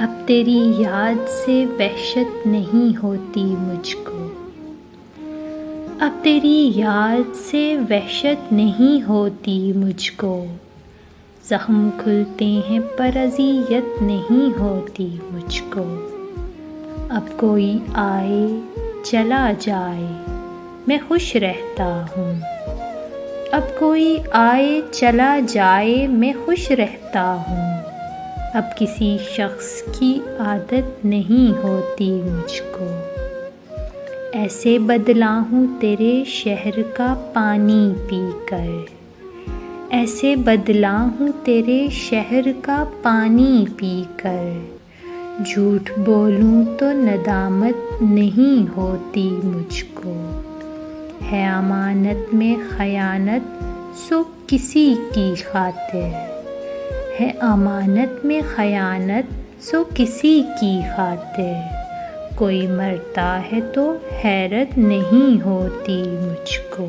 अब तेरी याद से वहशत नहीं होती मुझको। अब तेरी याद से वहशत नहीं होती मुझको। ज़ख्म खुलते हैं पर अज़ियत नहीं होती मुझको। अब कोई आए चला जाए मैं खुश रहता हूँ। अब कोई आए चला जाए मैं खुश रहता हूँ। अब किसी शख्स की आदत नहीं होती मुझको। ऐसे बदला हूँ तेरे शहर का पानी पीकर। ऐसे बदला हूँ तेरे शहर का पानी पीकर। झूठ बोलूँ तो नदामत नहीं होती मुझको। है अमानत में खयानत सो किसी की खातिर। है अमानत में खयानत सो किसी की खातिर। कोई मरता है तो हैरत नहीं होती मुझको।